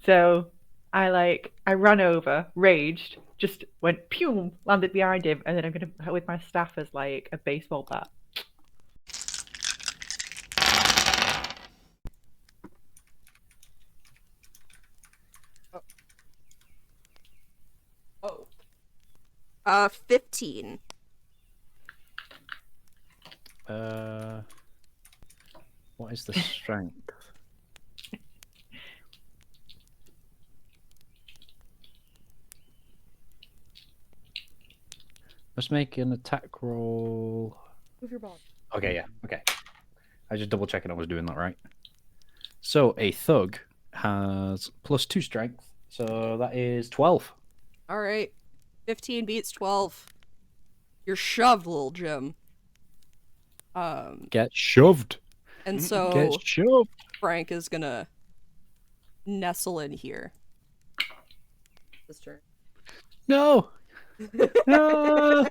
So I ran over, raged, just went pew, landed behind him, and then I'm gonna with my staff as like a baseball bat. Oh. 15. What is the strength? Let's make an attack roll. Move your ball. Okay, yeah, okay. I just double checking I was doing that right. So a thug has +2 strength, so that is 12. All right. 15 beats 12. You're shoved, little Jim. Get shoved. And Get so shoved. Frank is gonna nestle in here. This turn. No. No.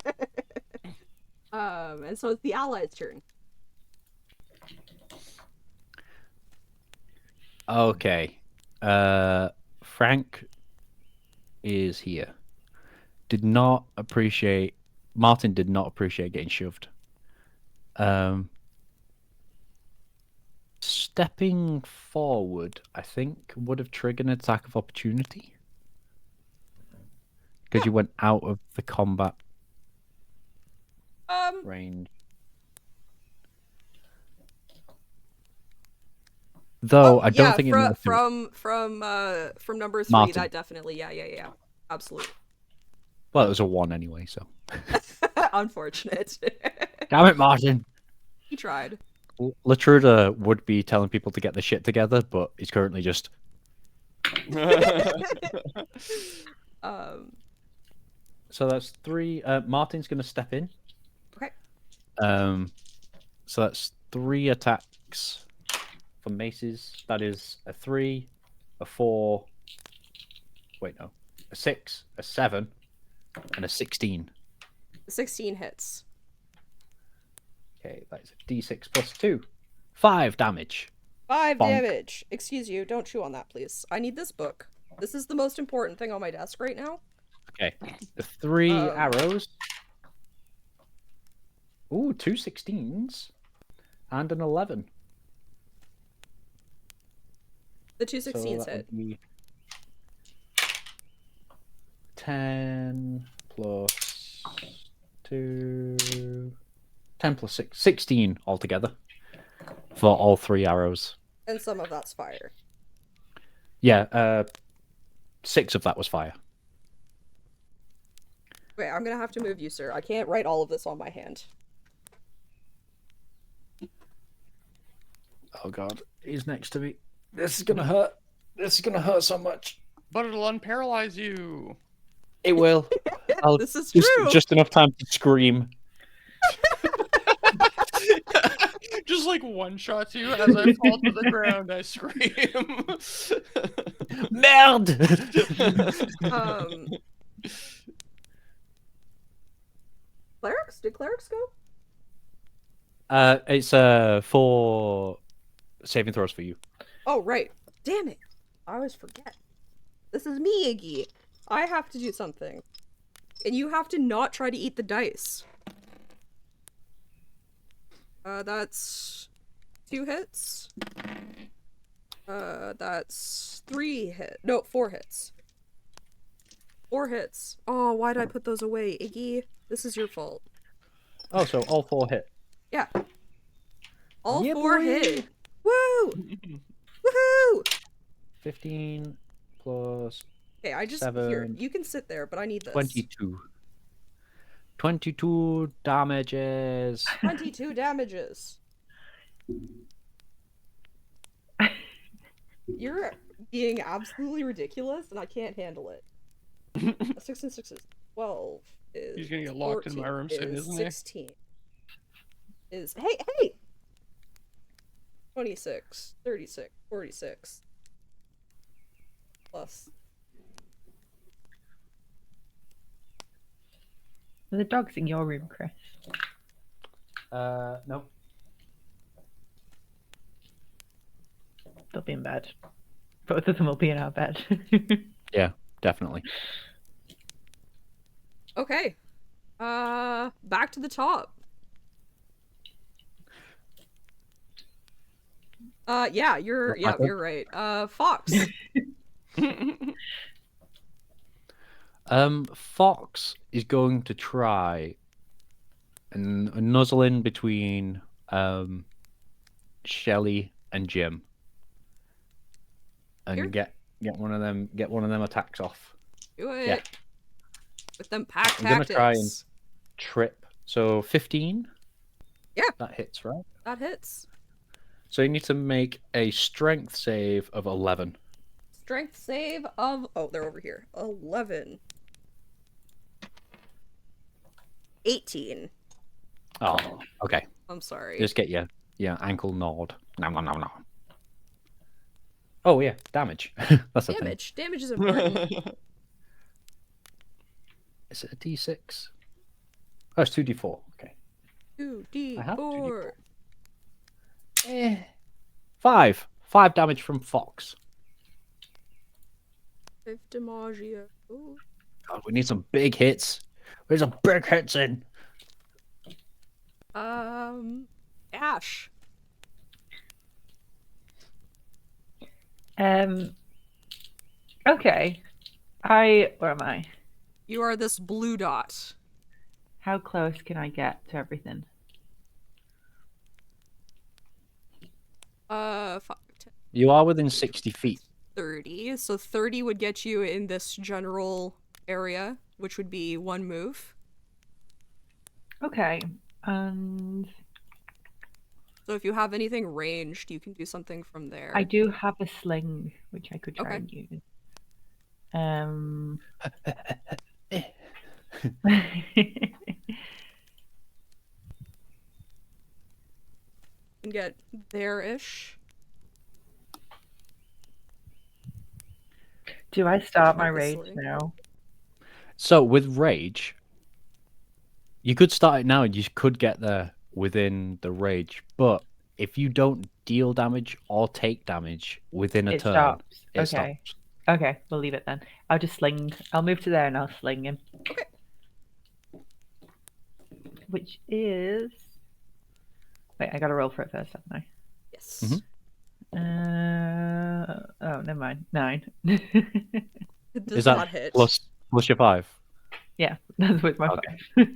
And so it's the allies' turn. Okay. Frank is here. Martin did not appreciate getting shoved. Stepping forward, I think, would have triggered an attack of opportunity. Because you went out of the combat range. Though I don't think it from number 3, Martin. that definitely, yeah. Absolutely. Well, it was a 1 anyway, so. Unfortunate. Damn it, Martin. He tried. Latruda would be telling people to get the shit together, but he's currently just. So that's 3. Martin's going to step in. Okay. So that's 3 attacks for maces. That is a 3, a 4. Wait, no. A 6, a 7, and a 16. 16 hits. Okay, that's a d6 plus 2. 5 damage. 5 Bonk. damage. Excuse you, don't chew on that, please. I need this book. This is the most important thing on my desk right now. Okay. The 3 arrows. Ooh, 2 16s. And an 11. The 2 16s so hit. Be 10 plus 2. 10 plus 6. 16 altogether. For all 3 arrows. And some of that's fire. Yeah, 6 of that was fire. Wait, I'm gonna have to move you, sir. I can't write all of this on my hand. Oh god, he's next to me. This is gonna hurt. This is gonna hurt so much. But it'll unparalyze you. It will. This is true. Just enough time to scream. Just like one shots you as I fall to the ground, I scream. Merde! Clerics? Did clerics go? It's 4 saving throws for you. Oh, right. Damn it. I always forget. This is me, Iggy. I have to do something. And you have to not try to eat the dice. That's 2 hits. That's 3 hits. No, 4 hits. 4 hits. Oh, why did I put those away, Iggy? This is your fault. Oh, so all 4 hit. Yeah. All Yeah, 4 boy. hit. Woo! Woohoo! 15 plus Okay, I just 7, here. You can sit there, but I need this. 22. 22 damages. 22 damages. You're being absolutely ridiculous, and I can't handle it. 6 and 6 is 12. He's gonna get locked in my room soon, isn't he? 16. Is hey! 26, 36, 46. Plus. Are the dogs in your room, Chris? No. They'll be in bed. Both of them will be in our bed. Yeah, definitely. Okay. Back to the top. Yeah, Not my turn. you're right. Fox. Fox is going to try and nuzzle in between Shelly and Jim Here? and get one of them attacks off. Do it. Yeah. With them pack I'm gonna try and tactics. trip. So 15? Yeah. That hits, right? That hits. So you need to make a strength save of 11. Strength save of... Oh, they're over here. 11. 18. Oh, okay. I'm sorry. Just get your ankle gnawed. Nom, nom, nom, nom. Oh, yeah, damage. That's a thing. Damage. Damage is important. Is it a d6? Oh, it's 2d4. Okay. 2d4. 5. 5 damage from Fox. 5 damagia. Ooh. God, we need some big hits. Where's some big hits in? Ash. Okay. Where am I? You are this blue dot. How close can I get to everything? 5, 10, You are within 60 feet. 30. So 30 would get you in this general area, which would be 1 move. Okay. And So if you have anything ranged, you can do something from there. I do have a sling, which I could try Okay. and use. You can get there-ish. Do I start my Like a rage sling. now? So with rage, you could start it now and you could get there within the rage. But if you don't deal damage or take damage within a It turn, stops. it Okay. stops. Okay, we'll leave it then. I'll just sling. I'll move to there and I'll sling him. Okay. Which is. Wait, I gotta roll for it first, haven't I? Yes. Mhm. Oh, never mind. 9. It does Is that not hit. plus your 5? Yeah, that's with my Okay. 5.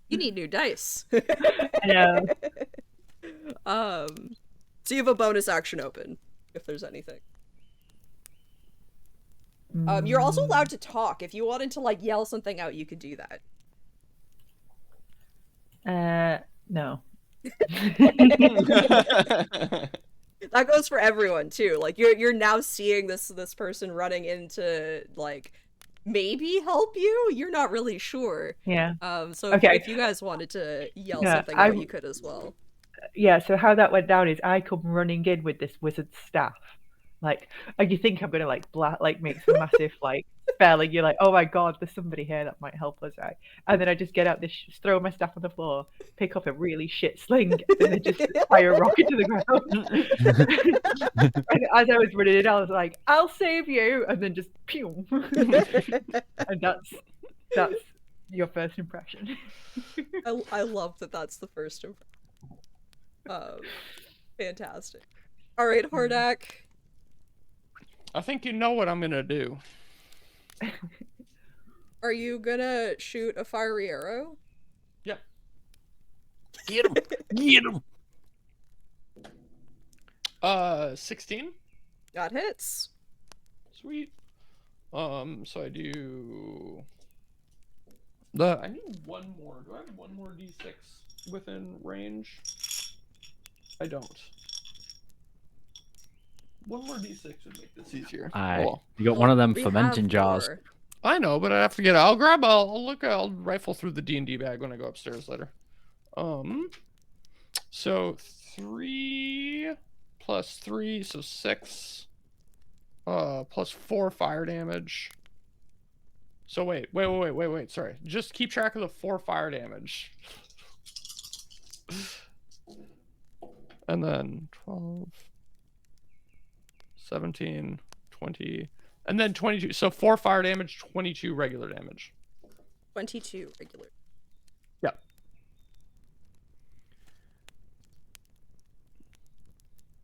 You need new dice. I know. So you have a bonus action open, if there's anything. You're also allowed to talk. If you wanted to, like, yell something out, you could do that. No. That goes for everyone, too. Like, you're now seeing this person running in to, like, maybe help you? You're not really sure. Yeah. So Okay. if you guys wanted to yell Yeah, something out, you could as well. Yeah, so how that went down is I come running in with this wizard's staff. Like, and you think I'm gonna make some massive like spell, and you're like, oh my god, there's somebody here that might help us, right? And then I just get out this, throw my staff on the floor, pick up a really shit sling, and then just fire a rocket to the ground. And as I was running in, I was like, I'll save you, and then just pew, and that's your first impression. I love that that's the first impression. Fantastic. All right, Hordak. I think you know what I'm gonna do. Are you gonna shoot a fiery arrow? Yep. Get him! Get him! 16. That hits. Sweet. So I do. I need one more. Do I have one more d6 within range? I don't. One more d6 would make this easier. Well, You got one of them We fermenting have jars. 4. I know, but I have to get. I'll rifle through the D&D bag when I go upstairs later. So 3 plus 3, so 6. Plus 4 fire damage. So wait. Sorry. Just keep track of the 4 fire damage. And then 12, 17, 20, and then 22. So 4 fire damage, 22 regular damage. 22 regular. Yep.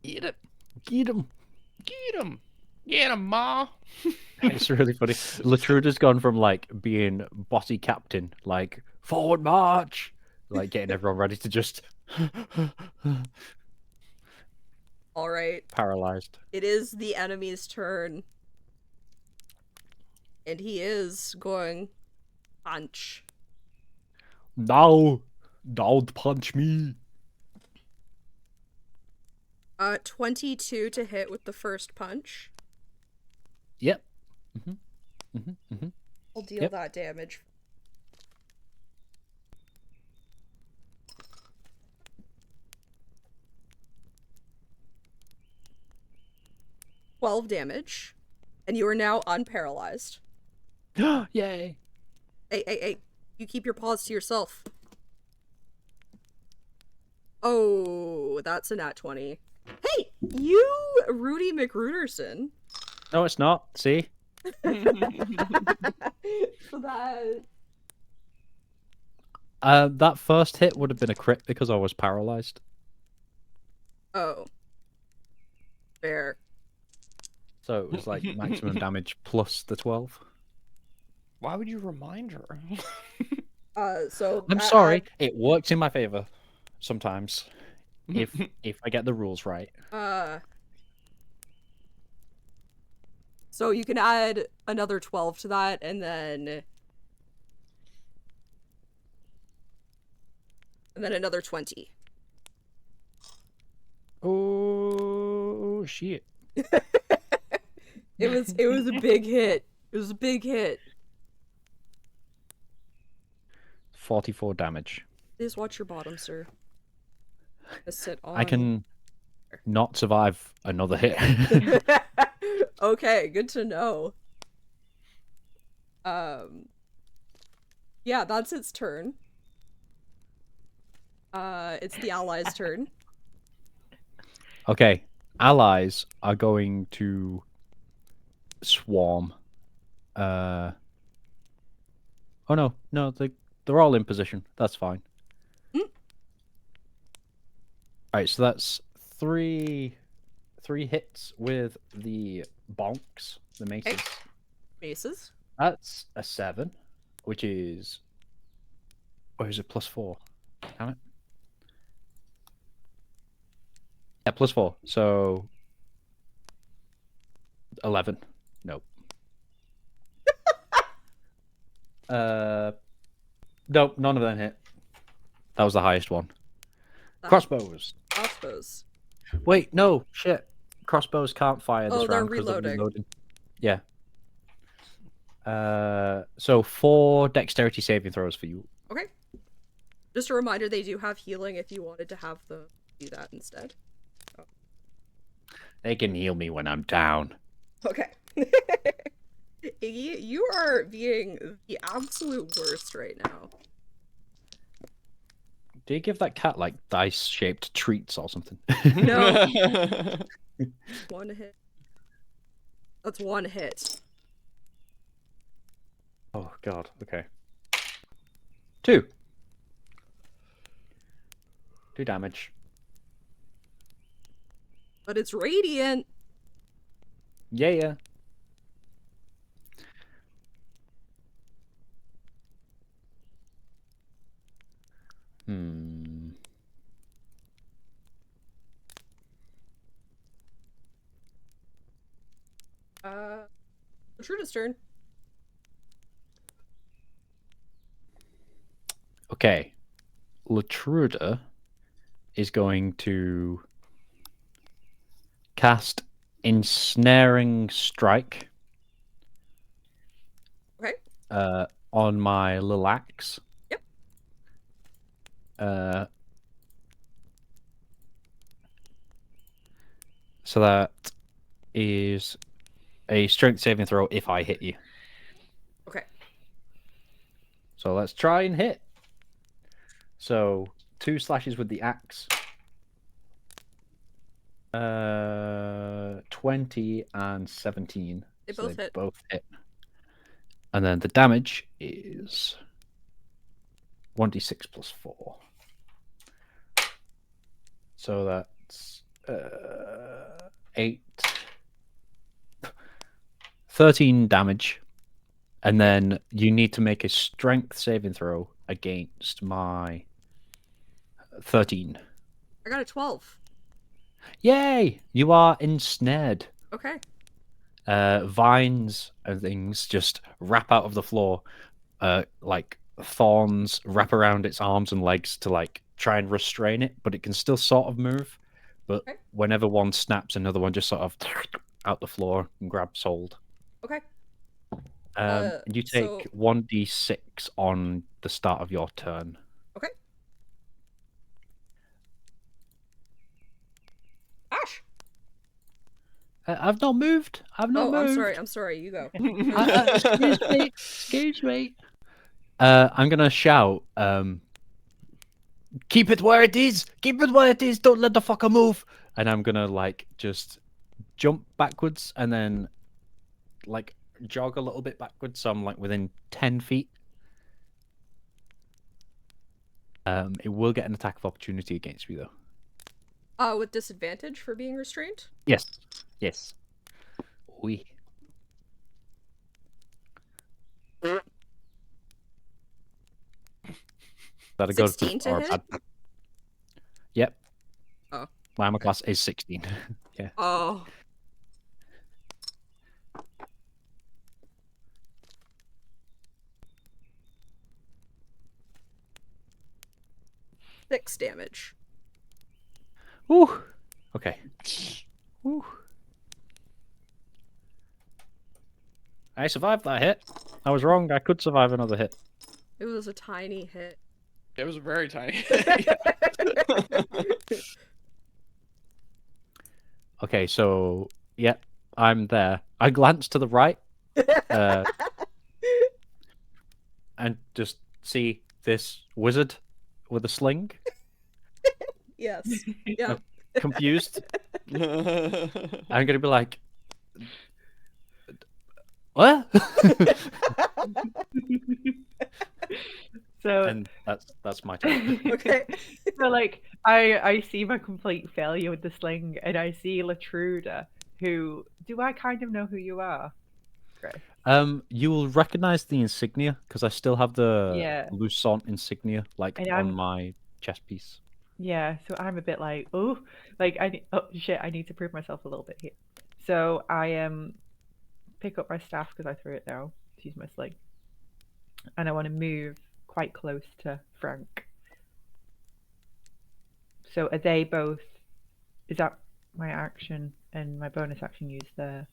Eat it. Eat him. Get him. Get him, ma. It's really funny. Latruda's gone from like being bossy captain, like forward march, like getting everyone ready to just All right. paralyzed. It is the enemy's turn. And he is going punch. No, don't punch me. 22 to hit with the first punch. Yep. I'll deal Yep. that damage. $12 damage. And you are now unparalyzed. Yay. Hey. You keep your paws to yourself. Oh, that's a nat 20. Hey, you, Rudy McRuderson. No, it's not. See? So that... That first hit would have been a crit because I was paralyzed. Oh. Fair. So it was like maximum damage plus the 12. Why would you remind her? So... I'm sorry. It works in my favor sometimes. If I get the rules right. So you can add another 12 to that, and then another 20. Oh shit. It was a big hit. It was a big hit. 44 damage. Please watch your bottom, sir. Just sit on. I can not survive another hit. Okay, good to know. Yeah, that's its turn. It's the allies' turn. Okay, allies are going to swarm. Oh no, they're all in position. That's fine. Alright, so that's three hits with the bonks, the maces. Okay. Maces. That's a 7, which is... Or is it +4? Damn it. Yeah, +4. So... 11. Nope. Nope, none of them hit. That was the highest one. Crossbows. Crossbows. Wait, no, shit. Crossbows can't fire this Oh, they're round because they're reloading. reloading. Yeah. So 4 dexterity saving throws for you. Okay. Just a reminder, they do have healing if you wanted to have them do that instead. Oh. They can heal me when I'm down. Okay. Iggy, you are being the absolute worst right now. Do you give that cat like dice-shaped treats or something? No. One hit. That's one hit. Oh god. Okay. 2. 2 damage. But it's radiant. Yeah. Latruda's turn. Okay. Latruda is going to cast Ensnaring Strike. Okay. On my little axe. Yep. So that is a strength saving throw if I hit you. Okay. So let's try and hit. So 2 slashes with the axe. 20 and 17. They so both hit. Both hit. And then the damage is 1d6 plus 4. So that's 8. 13 damage. And then you need to make a strength saving throw against my 13. I got a 12. Yay! You are ensnared. Okay. Vines and things just wrap out of the floor. Like thorns wrap around its arms and legs to like try and restrain it, but it can still sort of move. But Okay. whenever one snaps, another one just sort of out the floor and grabs hold. Okay. You take 1d6 on the start of your turn. Okay. Ash. I've not moved. I've not moved. I'm sorry. You go. Excuse me. Excuse me. I'm gonna shout. Keep it where it is. Keep it where it is. Don't let the fucker move. And I'm gonna like just jump backwards and then like jog a little bit backwards. So I'm like within 10 feet. It will get an attack of opportunity against me though. With disadvantage for being restrained? Yes. Yes. Oui. That a good 16 to or a hit? bad? Yep. Oh. My armor class is 16. Yeah. Oh. Six damage. Ooh. Okay. Ooh. I survived that hit. I was wrong. I could survive another hit. It was a tiny hit. It was very tiny. Okay, so yeah, I'm there. I glance to the right, and just see this wizard with a sling. Yes. Yeah. Confused. I'm gonna be like, what? So And that's my turn. Okay. so like I see my complete failure with the sling, and I see Latruda, who do I kind of know who you are, Chris? You will recognize the insignia because I still have the Yeah. Lucent insignia like And on I'm- my chest piece. Yeah, so I'm a bit like, oh, like oh shit, I need to prove myself a little bit here. So I pick up my staff because I threw it down to use my sling, and I want to move quite close to Frank. So are they both? Is that my action and my bonus action used there?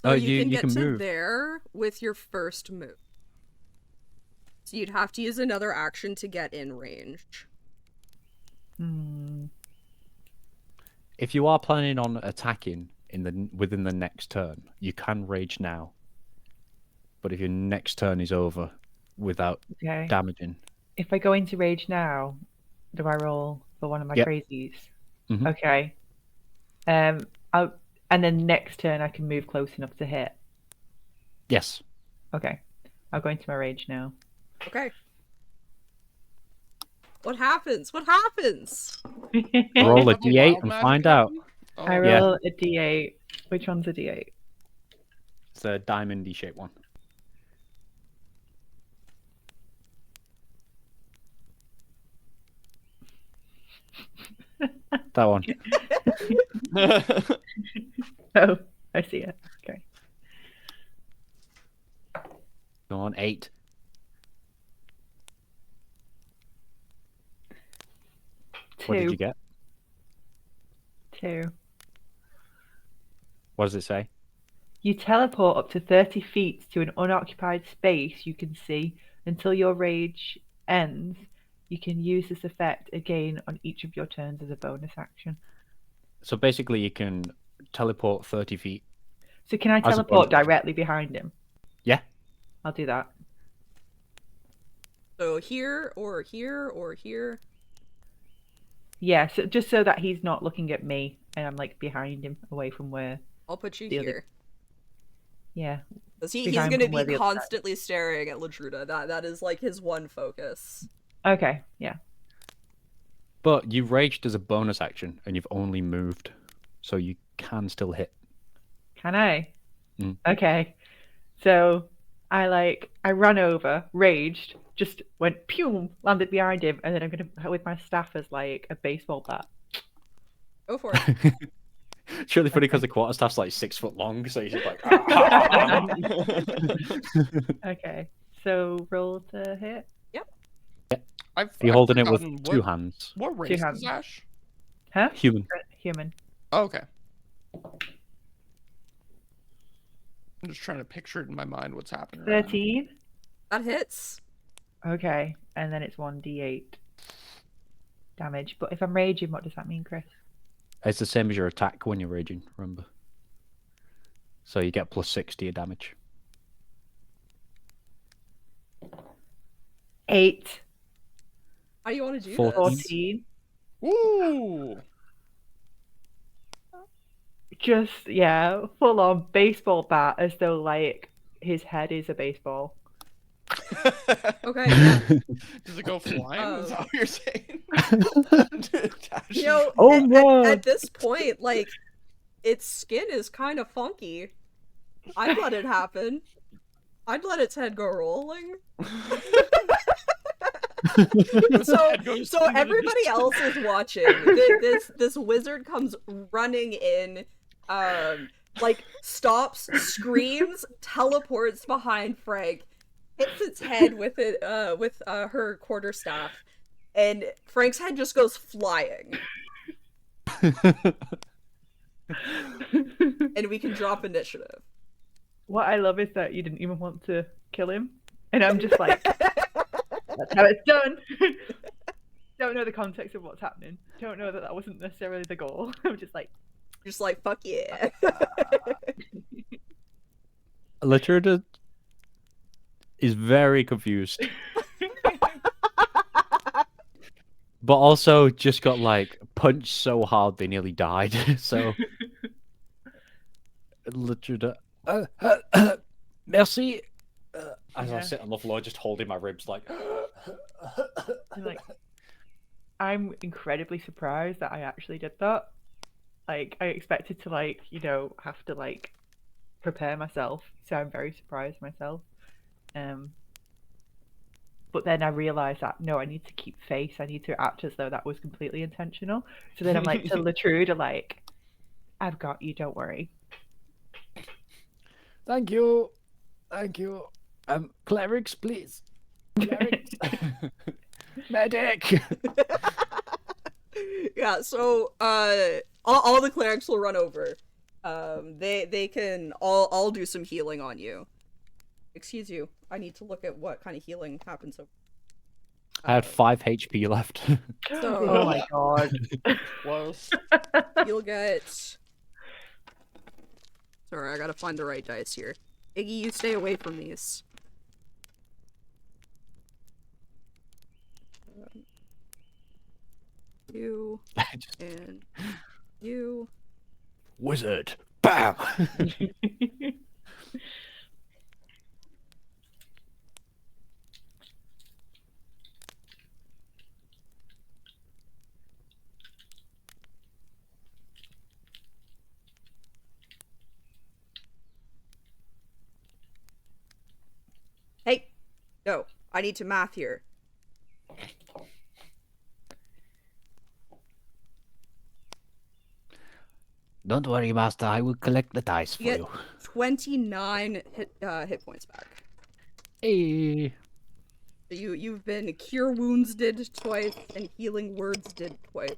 So Oh, you can you get can to move. there with your first move. So you'd have to use another action to get in range. If you are planning on attacking within the next turn, you can rage now. But if your next turn is over without Okay. damaging, If I go into rage now, do I roll for one of my Yep. crazies? Mhm. Okay. And then next turn I can move close enough to hit. yes. Okay. I'll go into my rage now. Okay. What happens? What happens? Roll a Double d8 wild and magic find out. happen? Oh, I Yeah. roll a d8. Which one's a d8? It's a diamond-y shaped one. That one. Oh, I see it. Okay. Go on, 8. What did you get? 2. What does it say? You teleport up to 30 feet to an unoccupied space you can see until your rage ends. You can use this effect again on each of your turns as a bonus action. So basically, you can teleport 30 feet. So can I As a teleport bonus action. directly behind him? Yeah. I'll do that. So here, or here, or here. Yeah, so just so that he's not looking at me and I'm like behind him, away from where I'll put you the other. here. Yeah. Because he's Behind gonna from be where the other guy- constantly staring at Latruda. That is like his one focus. Okay. Yeah. But you raged as a bonus action, and you've only moved, so you can still hit. Can I? Mm. Okay. So I ran over, raged, just went pew, landed behind him, and then I'm gonna with my staff as like a baseball bat. Go for it. It's really funny because the quarterstaff's like 6 foot long, so he's just like. "Ah." Okay. So roll to hit. You're holding it with forgotten two hands. What race is hands. Ash? Huh? Human. Human. Oh, okay. I'm just trying to picture it in my mind what's happening. Right now. 13. That hits. Okay. And then it's 1d8 damage. But if I'm raging, what does that mean, Chris? It's the same as your attack when you're raging, remember? So you get plus 6 to your damage. 8. How do you want to do 14. this? 14. Ooh. Just, yeah, full on baseball bat as though, like, his head is a baseball. Okay, yeah. Does it go flying? Is that what you're saying? You know, Oh, at this point, like, its skin is kind of funky. I'd let it happen. I'd let its head go rolling. So everybody else is watching. This wizard comes running in, like stops, screams, teleports behind Frank, hits its head with her quarterstaff, and Frank's head just goes flying. And we can drop initiative. What I love is that you didn't even want to kill him. And I'm just like, that's how it's done. Don't know the context of what's happening. Don't know that wasn't necessarily the goal. I'm just like, Fuck yeah. Latruda is very confused. But also just got like punched so hard they nearly died. So Latruda, merci. As I sit on the floor, just holding my ribs, like. I'm incredibly surprised that I actually did that. Like, I expected to have to prepare myself, so I'm very surprised myself. But then I realised that no, I need to keep face. I need to act as though that was completely intentional. So then I'm like to Latruda, I've got you. Don't worry. Thank you. Clerics, please. Clerics. Medic. Yeah. So all the clerics will run over. They can all do some healing on you. Excuse you. I need to look at what kind of healing happens. I had 5 HP left. So, Oh my god. Close. You'll get. Sorry, I gotta find the right dice here. Iggy, you stay away from these. You and you. Wizard. Bam. Hey, no, I need to math here. Don't worry, Master. I will collect the dice for You get you. 29 hit points back. Hey. You've been cure wounds did twice and healing words did twice.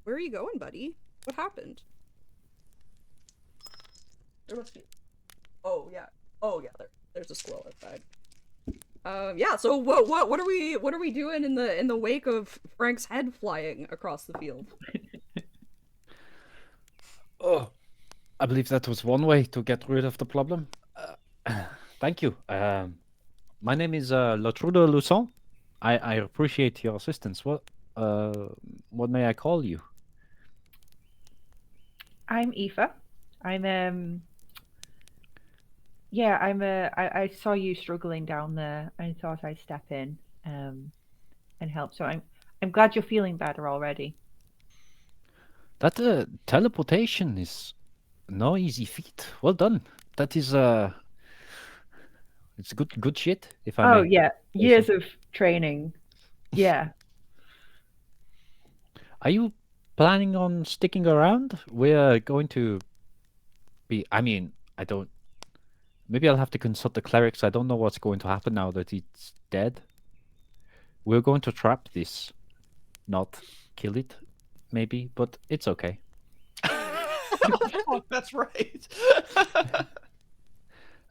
Where are you going, buddy? What happened? There must be. Oh yeah. There's a squirrel outside. Yeah. So what are we doing in the wake of Frank's head flying across the field? Oh, I believe that was one way to get rid of the problem. Thank you. My name is Latrude Luson. I appreciate your assistance. What may I call you? I'm Aoife. I'm yeah, I saw you struggling down there. I thought I'd step in and help. So I'm glad you're feeling better already. That teleportation is no easy feat. Well done. That is it's good shit, if I Oh may yeah, say so. years of training. Yeah. Are you planning on sticking around? We're going to be. I mean, I don't. Maybe I'll have to consult the clerics. I don't know what's going to happen now that it's dead. We're going to trap this, not kill it, maybe, but it's okay. Oh, fuck, that's right.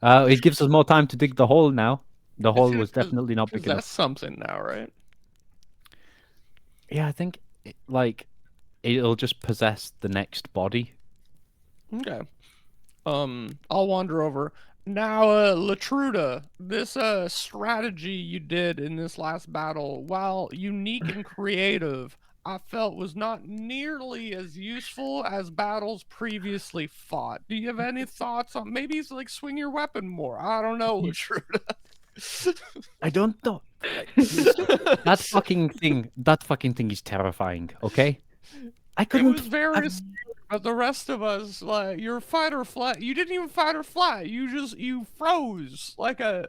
It gives us more time to dig the hole now. The It's hole gonna was definitely not big possess enough. something now, right? Yeah, I think like it'll just possess the next body. Okay. I'll wander over. Now, Latruda, this strategy you did in this last battle, while unique and creative, I felt was not nearly as useful as battles previously fought. Do you have any thoughts on maybe it's like swing your weapon more? I don't know, Latruda. I don't know. That fucking thing is terrifying. Okay, I It couldn't. was very scary, but the rest of us, like, your fight or flight, you didn't even fight or flight. You froze like a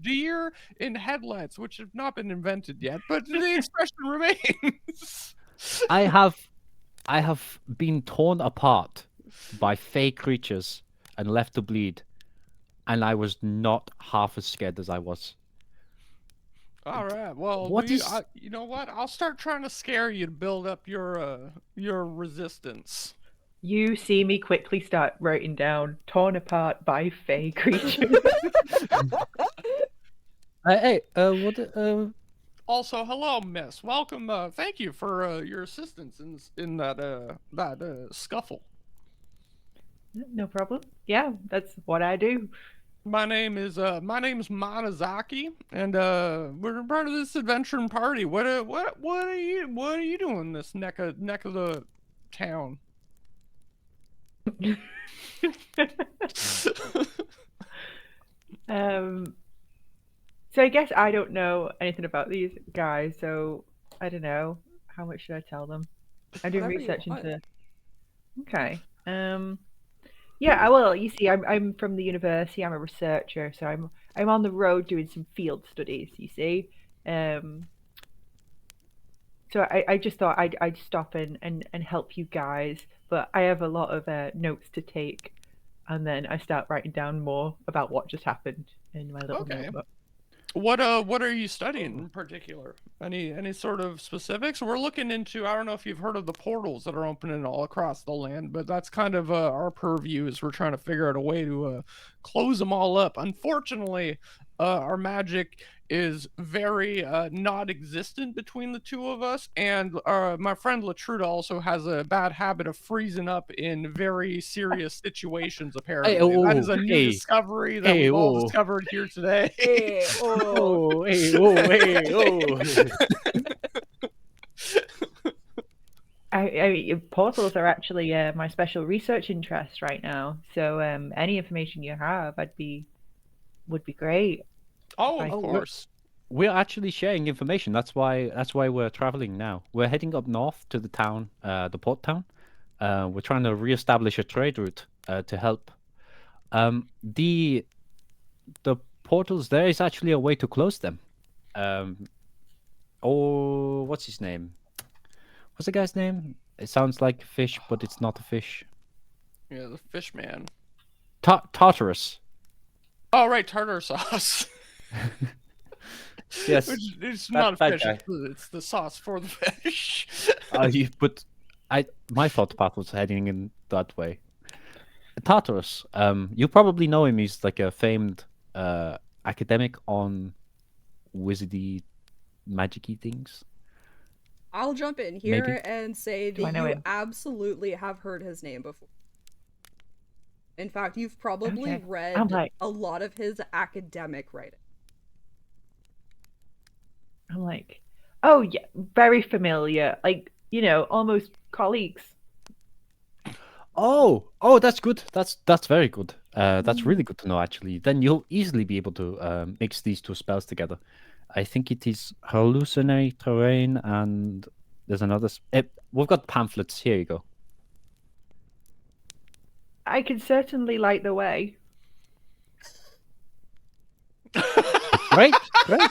deer in headlights, which have not been invented yet, but the expression remains. I have been torn apart by fey creatures and left to bleed, and I was not half as scared as I was. All right, well, What is? you know what? I'll start trying to scare you to build up your resistance. You see me quickly start writing down torn apart by fey creatures. Hey, what? Also, hello, Miss. Welcome. Thank you for your assistance in that scuffle. No problem. Yeah, that's what I do. My name's Manazaki, and we're part of this adventuring party. What are you doing this neck of the town? um, so I guess I don't know anything about these guys, so I don't know. How much should I tell them? I'm doing Whatever you research want. into. Okay. Yeah, I well, you see, I'm from the university. I'm a researcher, so I'm on the road doing some field studies. You see, um, so I just thought I'd stop and help you guys, but I have a lot of notes to take, and then I start writing down more about what just happened in my little Okay. notebook. What are you studying in particular? Any sort of specifics? We're looking into, I don't know if you've heard of the portals that are opening all across the land, but that's kind of our purview is we're trying to figure out a way to close them all up. Unfortunately, our magic is very not-existent between the two of us, and my friend Latruda also has a bad habit of freezing up in very serious situations. Hey, Apparently, that is oh, a new hey, discovery that hey, we've all oh, discovered here today. Hey, oh. oh, hey, oh, hey, oh. Portals are actually my special research interest right now. So any information you have, would be great. Oh, I of Oh, course. we're actually sharing information. That's why we're traveling now. We're heading up north to the town, the port town. We're trying to reestablish a trade route to help. The portals there is actually a way to close them. Um, oh, what's his name? What's the guy's name? It sounds like fish, but it's not a fish. Yeah, the fish man. Tartarus. Oh, right, tartar sauce. Yes, Which it's that not a that fish. guy. It's the sauce for the fish. But my thought path was heading in that way. Tartarus. You probably know him. He's like a famed academic on wizardy, magicy things. I'll jump in Maybe. here and say Do that I know you him? absolutely have heard his name before. In fact, you've probably Okay. I'm read like, a lot of his academic writing. oh yeah, very familiar. Like, almost colleagues. Oh, that's good. That's very good. That's really good to know, actually. Then you'll easily be able to mix these two spells together. I think it is hallucinate terrain, and there's another. We've got pamphlets. Here you go. I can certainly light the way. Great, great.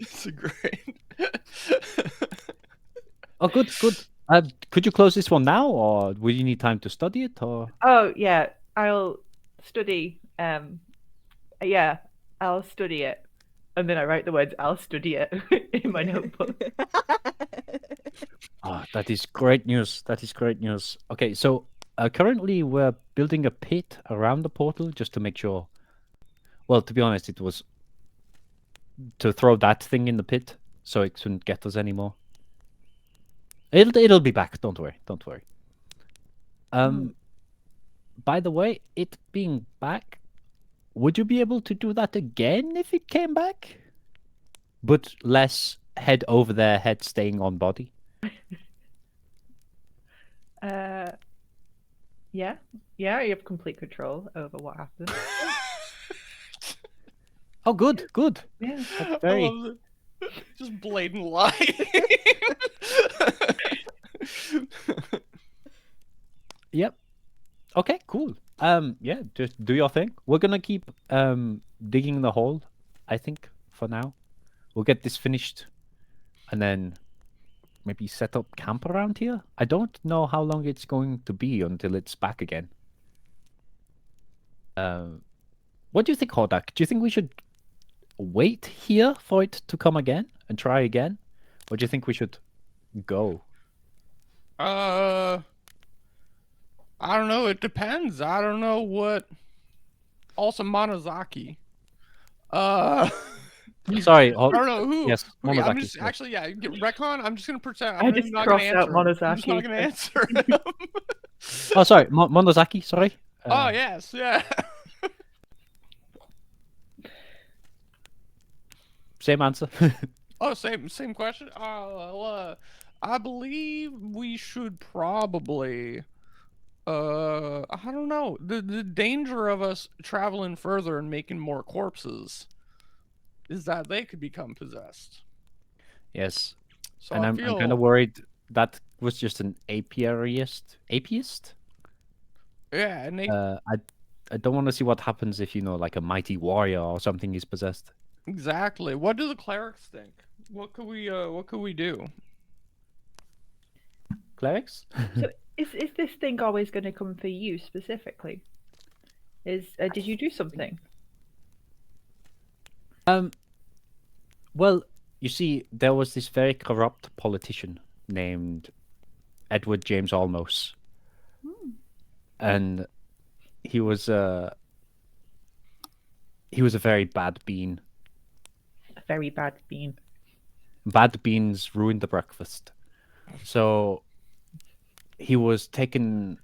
It's great. Oh, good, good. Could you close this one now, or will you need time to study it, or? Oh yeah, I'll study. Yeah, I'll study it, and then I write the words "I'll study it" in my notebook. Ah, that is great news. That is great news. Okay, so currently we're building a pit around the portal just to make sure. Well, to be honest, it was to throw that thing in the pit so it couldn't get us anymore. It'll be back. Don't worry. Don't worry. By the way, it being back, would you be able to do that again if it came back? But less head over there, head staying on body. Yeah, yeah, you have complete control over what happens. Oh, good, good. Yeah. That's I very. love it. Just blatant lie. Yep. Okay, cool. Yeah, just do your thing. We're gonna keep digging the hole, I think, for now. We'll get this finished and then maybe set up camp around here. I don't know how long it's going to be until it's back again. What do you think, Hordak? Do you think we should wait here for it to come again and try again? Or do you think we should go? I don't know. It depends. I don't know what. Also, Monozaki. Sorry. I don't know who. Yes, I'm Monozaki. just actually, yeah. Recon. I'm just gonna pretend. I just not gonna crossed out answer him. I'm just not Monozaki. gonna answer him. Oh, sorry. Monozaki, sorry. Oh yes, yeah. Same answer. Oh, same question. Well, I believe we should probably. I don't know. The danger of us traveling further and making more corpses is that they could become possessed. Yes. So And I I'm feel kind of worried that was just an apiarist. Apiist? yeah, and they I don't want to see what happens if, like a mighty warrior or something is possessed. exactly. What do the clerics think? What could we do? Clerics? So is this thing always going to come for you specifically? Did you do something? Well, you see, there was this very corrupt politician named Edward James Olmos. And he was a very bad bean. A very bad bean. Bad beans ruined the breakfast. So he was taken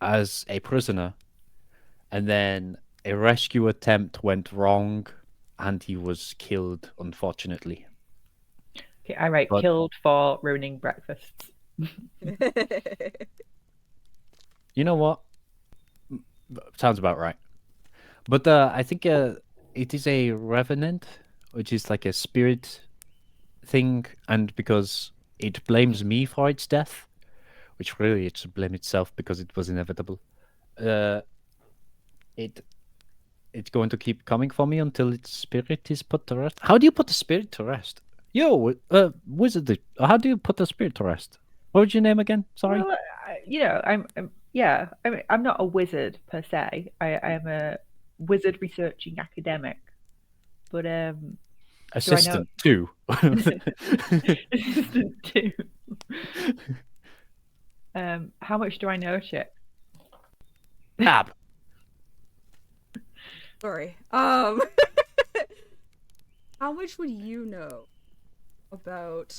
as a prisoner, and then a rescue attempt went wrong, and he was killed, unfortunately. Okay, I write But- killed for ruining breakfasts. You know what? Sounds about right. But I think it is a revenant, which is like a spirit thing, and because it blames me for its death, which really it should blame itself because it was inevitable. It's going to keep coming for me until its spirit is put to rest. How do you put a spirit to rest? Yo, wizard, how do you put a spirit to rest? What was your name again? Sorry. Well, I'm not a wizard per se. I am a wizard researching academic, but Assistant too. assistant too. How much do I know, Chip? Tab. Sorry. How much would you know about?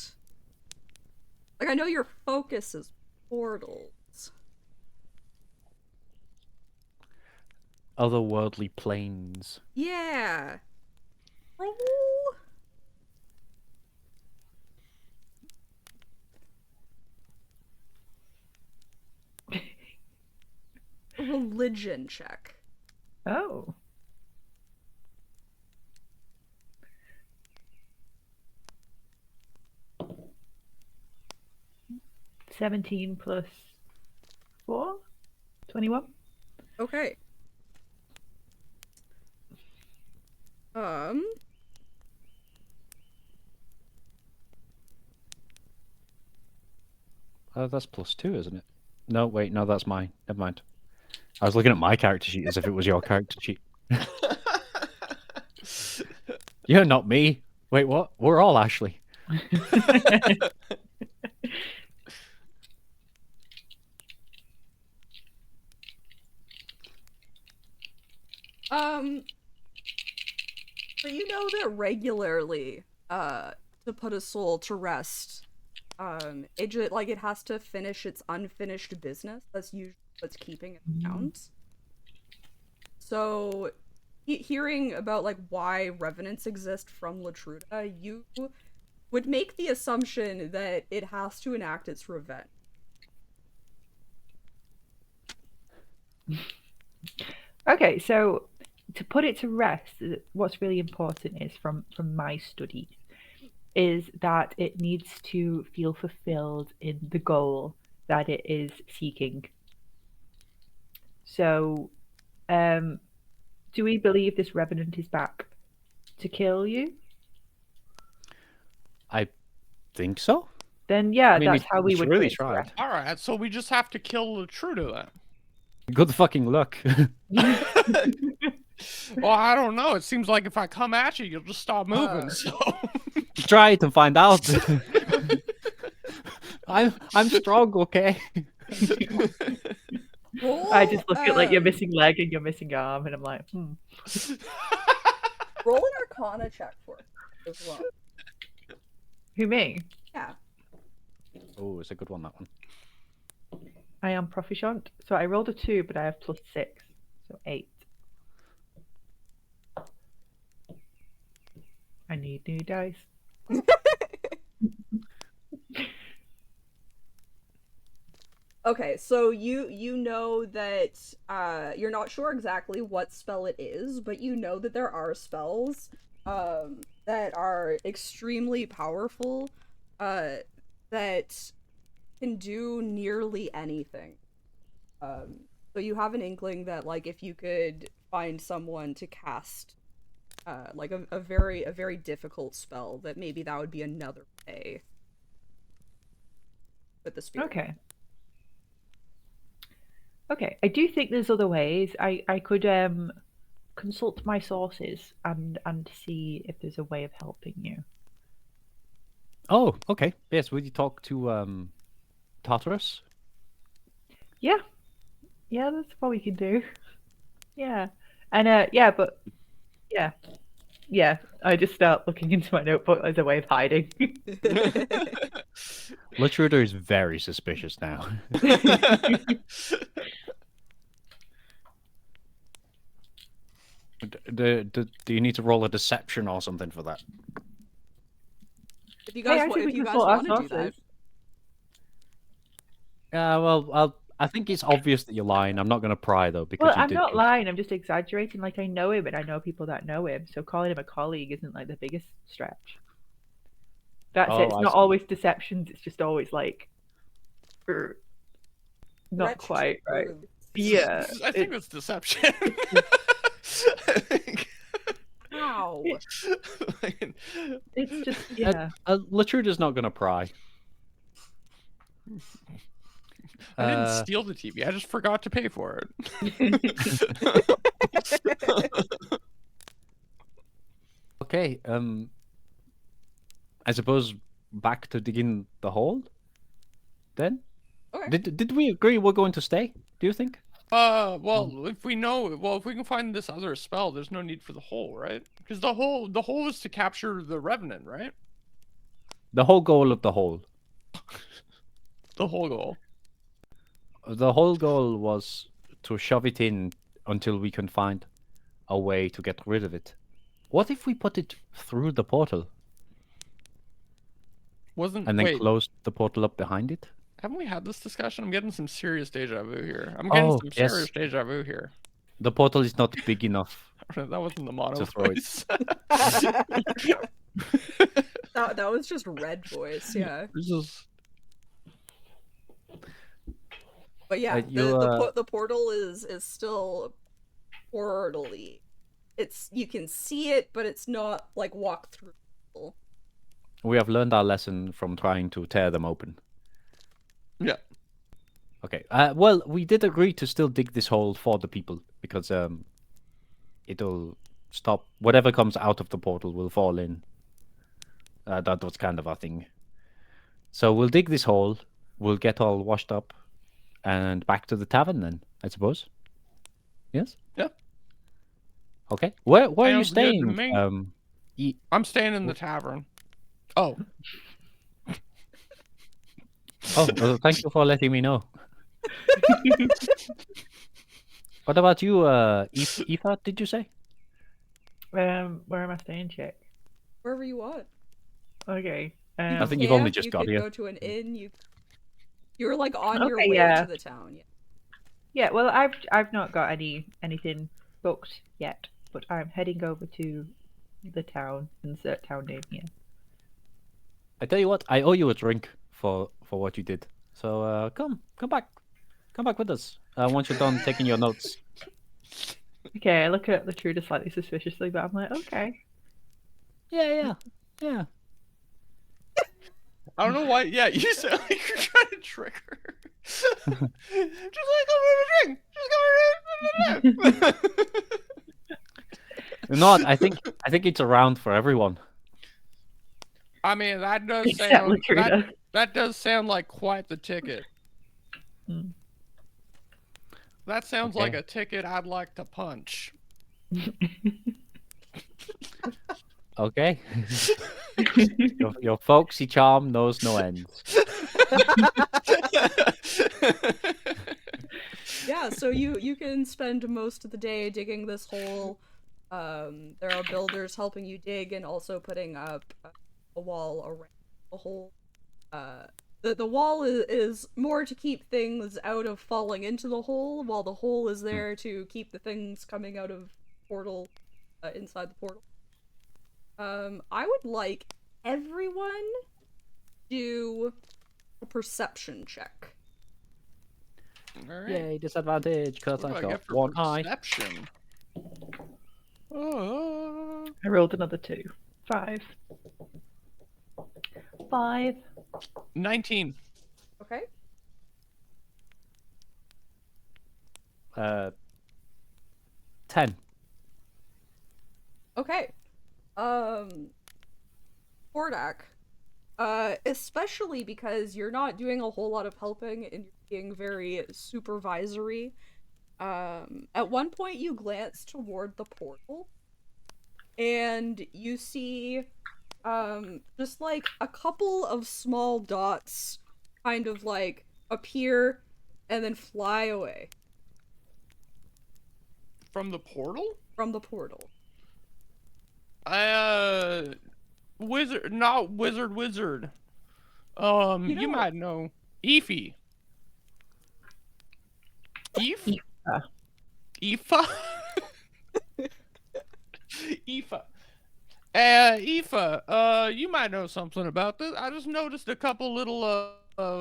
Like, I know your focus is portals. otherworldly planes. Yeah. Roll. Religion check. Oh. $17 plus 4? 21? Okay. That's +2, isn't it? No, wait, no, that's mine. Never mind. I was looking at my character sheet as if it was your character sheet. You're not me. Wait, what? We're all Ashley. So you know that regularly, to put a soul to rest, it has to finish its unfinished business. That's usually what's keeping it around. So, hearing about like why revenants exist from Latruda, you would make the assumption that it has to enact its revenge. Okay, so to put it to rest, what's really important is from my studies is that it needs to feel fulfilled in the goal that it is seeking. So, do we believe this revenant is back to kill you? I think so. Then yeah, I mean, that's how we he's would really put it to tried. rest. All right, so we just have to kill Latruda then. Good fucking luck. Well, I don't know. It seems like if I come at you, you'll just stop moving. So Try it and find out. I'm strong, okay? Roll, I just look at like your missing leg and your missing arm, and I'm like, roll an Arcana check for it as well. Who, me? Yeah. Oh, it's a good one, that one. I am proficient. So I rolled a 2, but I have +6, so 8. I need new dice. Okay, so you know that you're not sure exactly what spell it is, but you know that there are spells that are extremely powerful that can do nearly anything. So you have an inkling that like if you could find someone to cast like a very difficult spell, that maybe that would be another way with the spirit. Okay, I do think there's other ways. I could consult my sources and see if there's a way of helping you. Oh, okay. Yes, will you talk to Tartarus? Yeah, that's what we can do. Yeah, and yeah, but yeah. I just start looking into my notebook as a way of hiding. Latruda is very suspicious now. Do you need to roll a deception or something for that? If you guys, we if you can guys sort our want to do that. sources. Well, I think it's obvious that you're lying. I'm not going to pry though, because Well, you I'm did. not lying. I'm just exaggerating. Like I know him, and I know people that know him. So calling him a colleague isn't like the biggest stretch. That's it. It's I not see. always deceptions. It's just always like, not Wretched quite right. truth. Yeah, I think it's deception. I think. How? it's just yeah. Latruda's not going to pry. I didn't steal the TV. I just forgot to pay for it. Okay. I suppose back to digging the hole. Then. Okay. Did we agree we're going to stay? Do you think? Well, if we can find this other spell, there's no need for the hole, right? Because the hole is to capture the revenant, right? The whole goal of the hole. The whole goal. The whole goal was to shove it in until we can find a way to get rid of it. What if we put it through the portal and then Wait, close the portal up behind it? haven't we had this discussion? I'm getting some serious deja vu here. I'm getting Oh, some yes. serious deja vu here. The portal is not big enough. That wasn't the mono To throw it. voice. That was just red voice, yeah. This is... But yeah, you, the portal is still portal-y. You can see it, but it's not like walk through. We have learned our lesson from trying to tear them open. Yeah. Okay. Well, we did agree to still dig this hole for the people because it'll stop whatever comes out of the portal will fall in. That was kind of our thing. So we'll dig this hole. We'll get all washed up, and back to the tavern then, I suppose. Yes. Yeah. Okay. Where are you Sounds good to staying? me. I'm staying in the tavern. Oh. Well, thank you for letting me know. What about you, Aoife, did you say? Where am I staying, chick? Wherever you want. Okay. I think you've only just you got could here. go to an inn. You're like on your Okay, way yeah. to the town. Yeah. Yeah, well, I've not got anything booked yet, but I'm heading over to the town, insert town name here. I tell you what, I owe you a drink for what you did. So come back with us. Once you're done taking your notes. Okay, I look at Latruda slightly suspiciously, but I'm like, okay. Yeah. I don't know why. Yeah, you sound like you're trying to trick her. Just like, come here a drink. Just come here a drink. Not. I think it's around for everyone. I mean, that does Except sound Latruda. that does sound like quite the ticket. Hmm. That sounds Okay. like a ticket I'd like to punch. Okay. your folksy charm knows no ends. Yeah, so you can spend most of the day digging this hole. There are builders helping you dig and also putting up a wall around the hole. The wall is more to keep things out of falling into the hole, while the hole is there to keep the things coming out of portal inside the portal. I would like everyone do a perception check. All right. Yay, disadvantage because What do I've I got get for one eye. perception? I rolled another 2. 5. 5. 19. Okay. 10. Okay. Hordak. Especially because you're not doing a whole lot of helping and you're being very supervisory. At one point you glance toward the portal and you see just like a couple of small dots kind of like appear and then fly away From the portal? from the portal. Wizard, not wizard. You know- might know. Aoife. Aoife? Aoife? Aoife. Aoife, you might know something about this. I just noticed a couple little,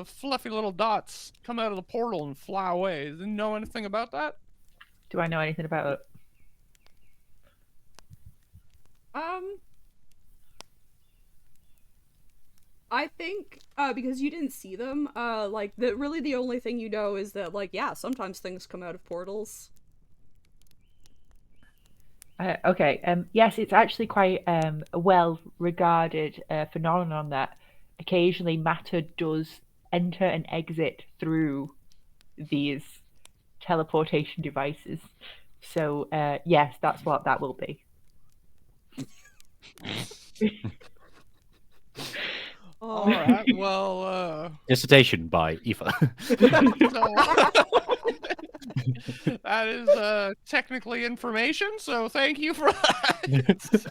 fluffy little dots come out of the portal and fly away. Does you know anything about that? Do I know anything about it? I think, because you didn't see them, like, really the only thing you know is that, like, yeah, sometimes things come out of portals. Okay. Yes, it's actually quite a well-regarded phenomenon that occasionally matter does enter and exit through these teleportation devices. So, yes, that's what that will be. All right. Well, Dissertation by Aoife. That is technically information, so thank you for that.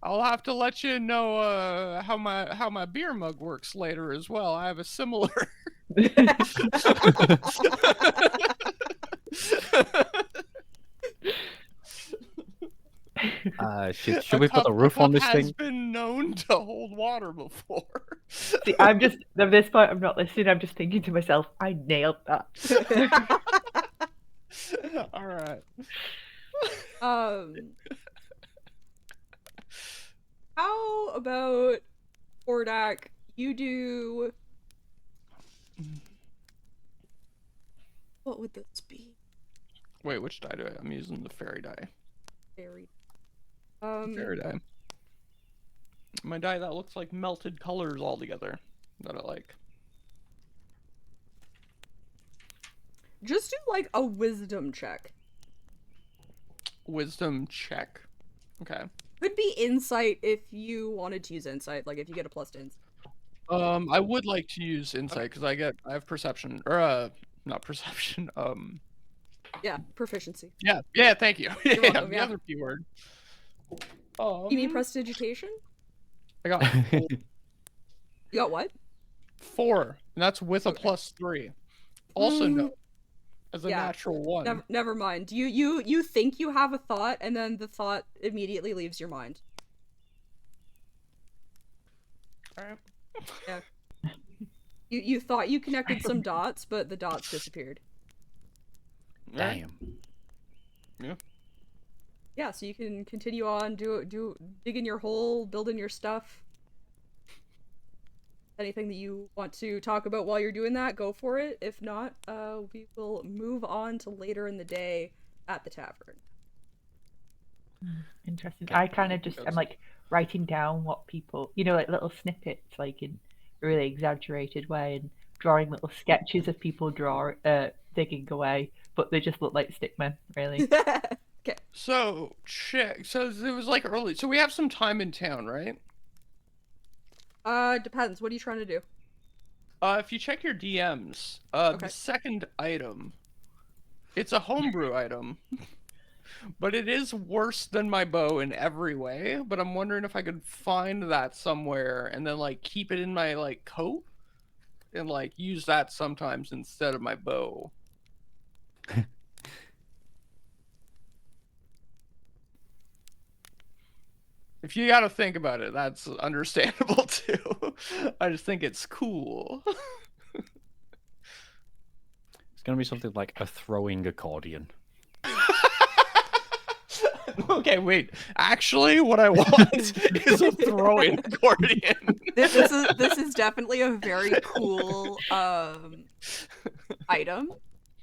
I'll have to let you know how my beer mug works later as well. I have a similar. Should A we put a roof cup on this has thing? been known to hold water before. See, I'm just at this point. I'm not listening. I'm just thinking to myself, I nailed that. All right. How about Ordak? You do. What would this be? Wait, which die do I? I'm using the fairy die. Fairy. Fairy die. My die that looks like melted colors all together. That I like. Just do like a wisdom check. Wisdom check. Okay. Could be insight if you wanted to use insight, like if you get a plus to insight. I would like to use insight because I have perception or not perception. Yeah, proficiency. Yeah. Thank you. Yeah, welcome, the yeah. other keyword. You mean prestidigitation? I got You got what? 4, and that's with a +3. Also, no, as a Yeah. natural 1. Never mind. You think you have a thought, and then the thought immediately leaves your mind. Alright. Yeah. You thought you connected some dots, but the dots disappeared. Damn. Yeah, so you can continue on, dig in your hole, build in your stuff. Anything that you want to talk about while you're doing that, go for it. If not, we will move on to later in the day at the tavern. Interesting. I kind of just, I'm like writing down what people, like little snippets, like in a really exaggerated way, and drawing little sketches of people digging away, but they just look like stickmen, really. Okay. So it was like early. So we have some time in town, right? Depends. What are you trying to do? If you check your DMs, the second item, it's a homebrew item, but it is worse than my bow in every way. But I'm wondering if I could find that somewhere and then like keep it in my like coat and like use that sometimes instead of my bow. If you gotta think about it, that's understandable too. I just think it's cool. It's gonna be something like a throwing accordion. Okay, wait. Actually, what I want is a throwing accordion. This is definitely a very cool item.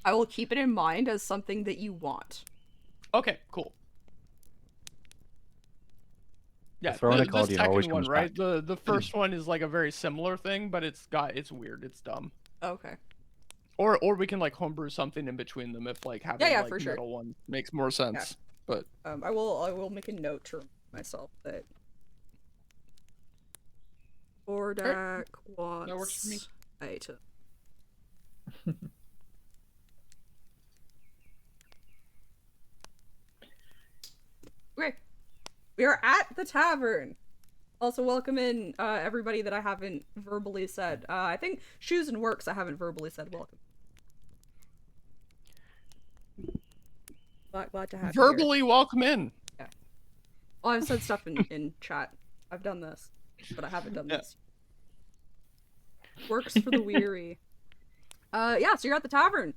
I will keep it in mind as something that you want. Okay, cool. Yeah, throwing the accordion always second one, comes right? back. The first one is like a very similar thing, but it's weird. It's dumb. Okay. Or we can like homebrew something in between them if like having like for metal sure. one makes more sense. But I will make a note to remind myself that Ordak wants that works for me. item. Okay. We are at the tavern. Also welcome in everybody that I haven't verbally said. I think Shoes and Works I haven't verbally said welcome. Glad to have you here. verbally welcome in. Yeah. Well, I've said stuff in chat. I've done this, but I haven't done this. Works for the weary. Yeah, so you're at the tavern.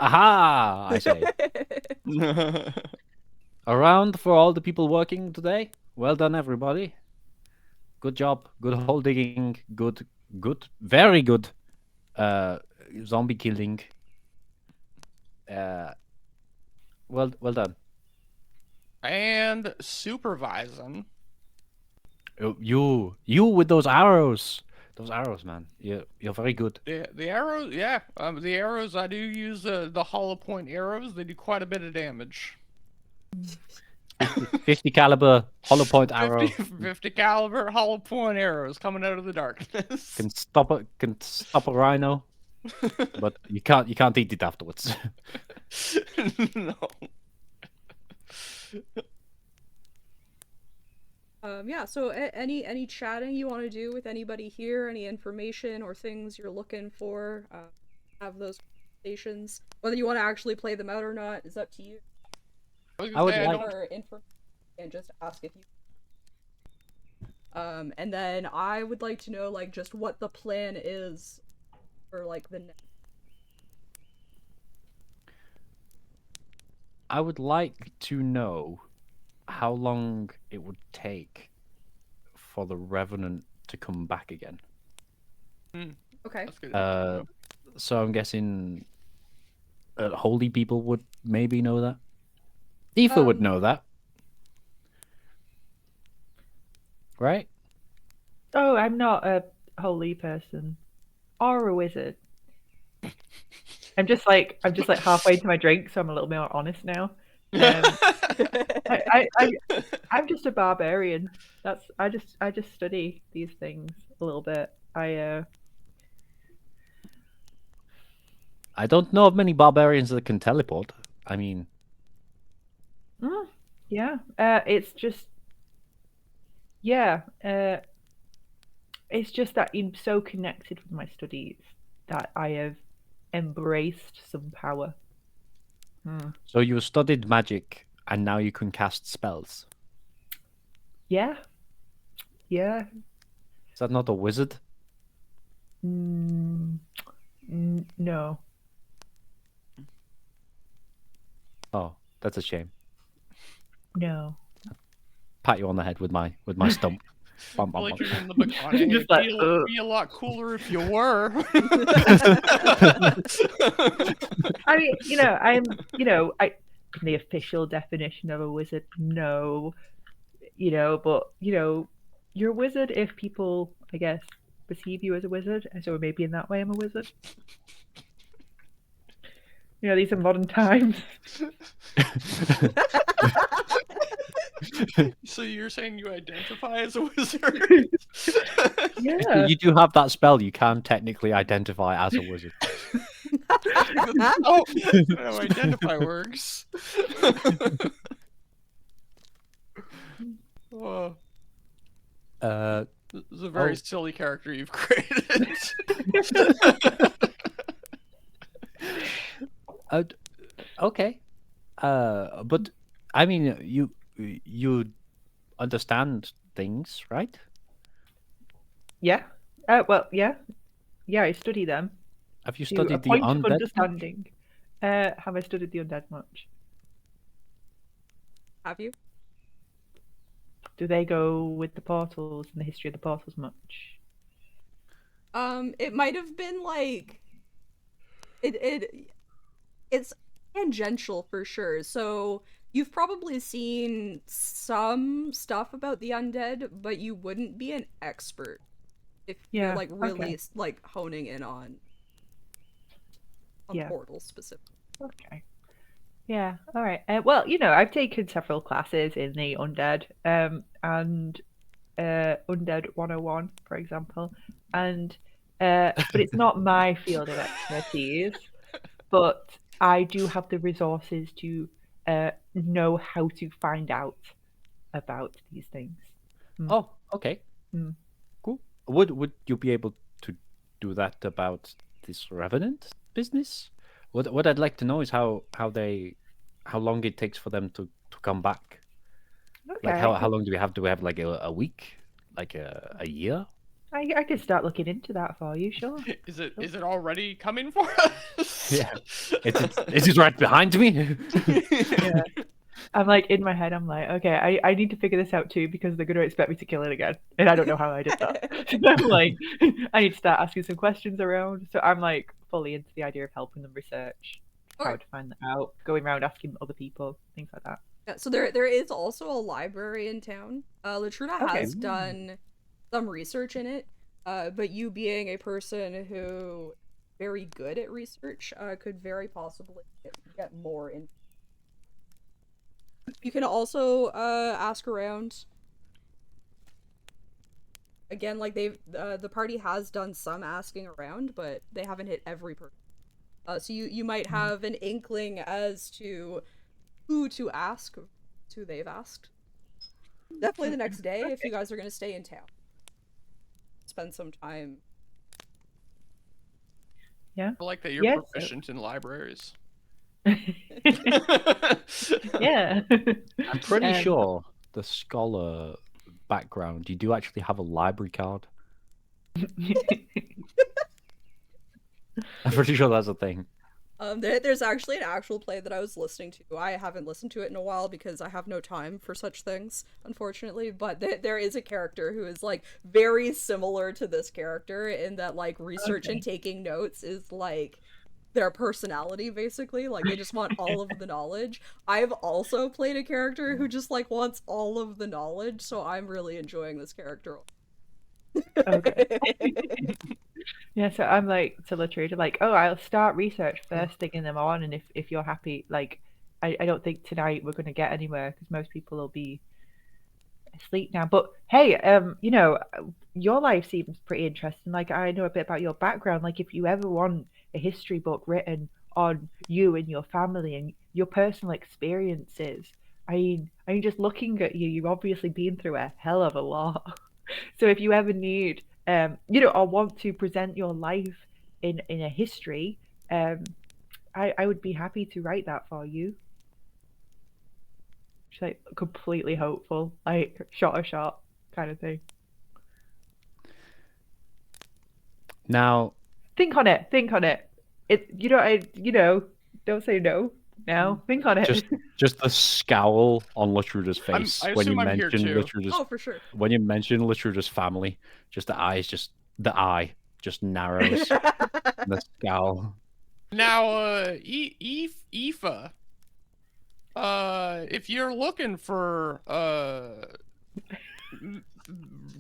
Aha! I say. A round for all the people working today. Well done, everybody. Good job. Good hole digging. Good. Very good. Zombie killing. Well done. And supervising. You with those arrows. Those arrows, man. You're very good. The arrows, yeah. The arrows, I do use the hollow point arrows. They do quite a bit of damage. 50 caliber hollow point arrow 50 caliber hollow point arrows coming out of the darkness. can stop a rhino. but you can't eat it afterwards. No. Yeah, so any chatting you want to do with anybody here, any information or things you're looking for, have those conversations. Whether you want to actually play them out or not is up to you. I was I gonna would say I like- don't. For information and just ask if you. And then I would like to know like just what the plan is for like the next. I would like to know how long it would take for the Revenant to come back again. Okay. That's good. So I'm guessing holy people would maybe know that. Aoife would know that, right? Oh, I'm not a holy person or a wizard. I'm just like halfway into my drink, so I'm a little more honest now. I'm just a barbarian. I just study these things a little bit. I don't know of many barbarians that can teleport. I mean, Yeah. It's just yeah. It's just that I'm so connected with my studies that I have embraced some power. so you studied magic and now you can cast spells. Yeah. Yeah. Is that not a wizard? No. Oh, that's a shame. No. Pat you on the head with my stump. Bum, bum, Like bum. you're in the McConaughey. Just like, be a lot cooler if you were. I mean, I the official definition of a wizard, no, but you're a wizard if people, I guess, perceive you as a wizard, and so maybe in that way I'm a wizard. These are modern times. So you're saying you identify as a wizard? Yeah. You do have that spell. You can technically identify as a wizard. Oh, that's how identify works. Oh, this is a very silly character you've created. Okay. But I mean, you understand things, right? Yeah. Well, yeah. Yeah, I study them. Have you To a studied the point of undead? understanding. Have I studied the undead much? Have you? Do they go with the portals and the history of the portals much? It might have been like it's tangential for sure. So you've probably seen some stuff about the undead, but you wouldn't be an expert if you're like really like honing in on portals specifically. Okay. Yeah. All right. Well, I've taken several classes in the undead, and Undead 101, for example, and but it's not my field of expertise. But I do have the resources to know how to find out about these things. Oh, okay. Cool. Would you be able to do that about this Revenant business? What I'd like to know is how long it takes for them to come back. Okay. Like how long do we have? Do we have like a week? Like a year? I could start looking into that for you, sure. Is it already coming for us? Yeah. It's right behind me. Yeah. I'm like, in my head, I'm like, okay, I need to figure this out too because they're going to expect me to kill it again. And I don't know how I did that. So I'm like, I need to start asking some questions around. So I'm like fully into the idea of helping them research how to find that out, going around asking other people, things like that. Yeah, so there is also a library in town. Latruna has done some research in it, but you being a person who very good at research could very possibly get more in. You can also ask around again, like the party has done some asking around, but they haven't hit every person. So you might have an inkling as to who to ask, who they've asked. Definitely the next day if you guys are gonna stay in town. Spend some time. Yeah. I like that you're Yes. proficient in libraries. Yeah. I'm pretty sure the scholar background, you do actually have a library card. I'm pretty sure that's a thing. There's actually an actual play that I was listening to. I haven't listened to it in a while because I have no time for such things, unfortunately. But there is a character who is like very similar to this character in that like research and taking notes is like their personality, basically. Like they just want all of the knowledge. I've also played a character who just like wants all of the knowledge, so I'm really enjoying this character. Okay. Yeah, so I'm like to Latrina, like, oh, I'll start research first thing in the morning if you're happy. Like, I don't think tonight we're gonna get anywhere because most people will be asleep now. But hey, your life seems pretty interesting. Like, I know a bit about your background. Like, if you ever want a history book written on you and your family and your personal experiences, I mean, just looking at you, you've obviously been through a hell of a lot. So if you ever need, or want to present your life in a history, I would be happy to write that for you. She's like completely hopeful, like shot a shot kind of thing. Now, Think on it. Think on it. Don't say no now. Think on it. just the scowl on Latruda's face I when you assume I'm here mention too. Latruda's Oh, for sure. when you mention Latruda's family, just the eye just narrows. The scowl. Now, Aoife, if you're looking for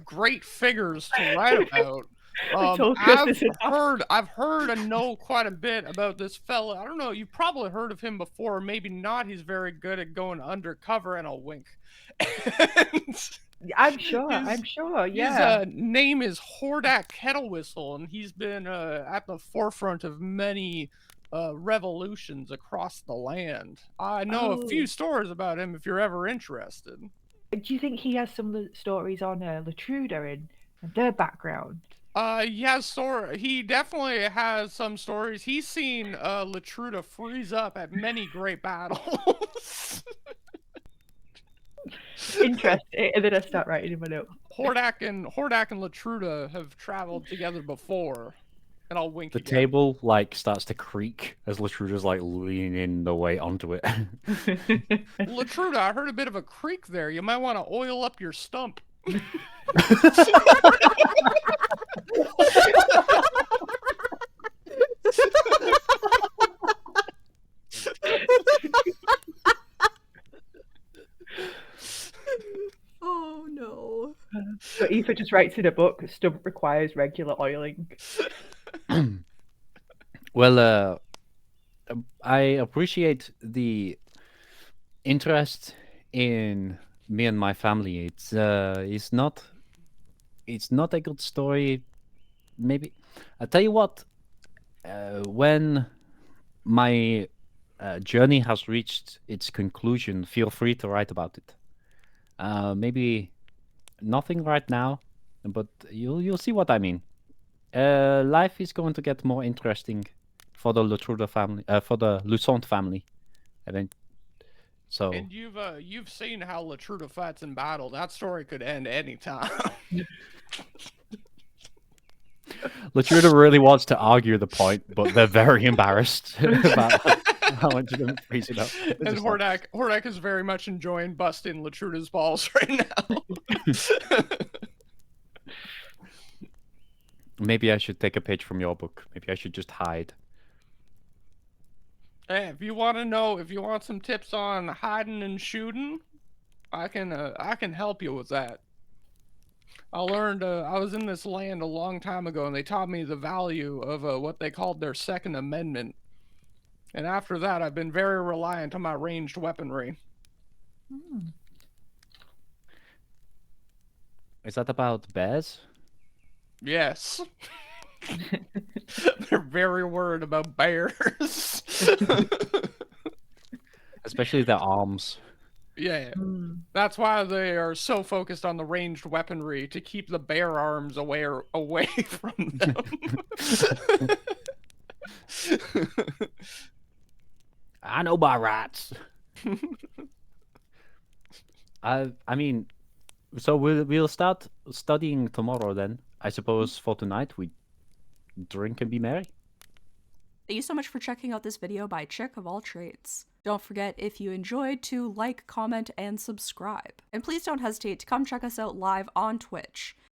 great figures to write about, I've heard and know quite a bit about this fella. I don't know, you've probably heard of him before, maybe not. He's very good at going undercover, and I'll wink. I'm sure. Yeah. His name is Hordak Kettle Whistle, and he's been at the forefront of many revolutions across the land. I know a few stories about him if you're ever interested. Do you think he has some stories on Latruda and their background? He definitely has some stories. He's seen Latruda freeze up at many great battles. Interesting. And then I start writing in my note. Hordak and Latruda have traveled together before, and I'll wink. The again. table like starts to creak as Latruda's like leaning the way onto it. Latruda, I heard a bit of a creak there. You might want to oil up your stump. Oh no. So Aoife just writes in a book, stump requires regular oiling. Well, I appreciate the interest in me and my family. It's not a good story. Maybe I tell you what. When my journey has reached its conclusion, feel free to write about it. Maybe nothing right now, but you'll see what I mean. Life is going to get more interesting for the Latruda family, for the Lusant family. And you've seen how Latruda fights in battle. That story could end any time. Latruda really wants to argue the point, but they're very embarrassed about how much of them freeze it up. And Hordak is very much enjoying busting Latruda's balls right now. Maybe I should take a page from your book. Maybe I should just hide. Hey, if you want some tips on hiding and shooting, I can help you with that. I learned, I was in this land a long time ago, and they taught me the value of what they called their Second Amendment. And after that, I've been very reliant on my ranged weaponry. Is that about bears? Yes. They're very worried about bears. Especially their arms. Yeah. Mm. That's why they are so focused on the ranged weaponry to keep the bear arms away from them. I know my rights. I mean, so we'll start studying tomorrow then. I suppose for tonight we drink and be merry. Thank you so much for checking out this video by Chick of All Trades. Don't forget, if you enjoyed, to like, comment, and subscribe. And please don't hesitate to come check us out live on Twitch.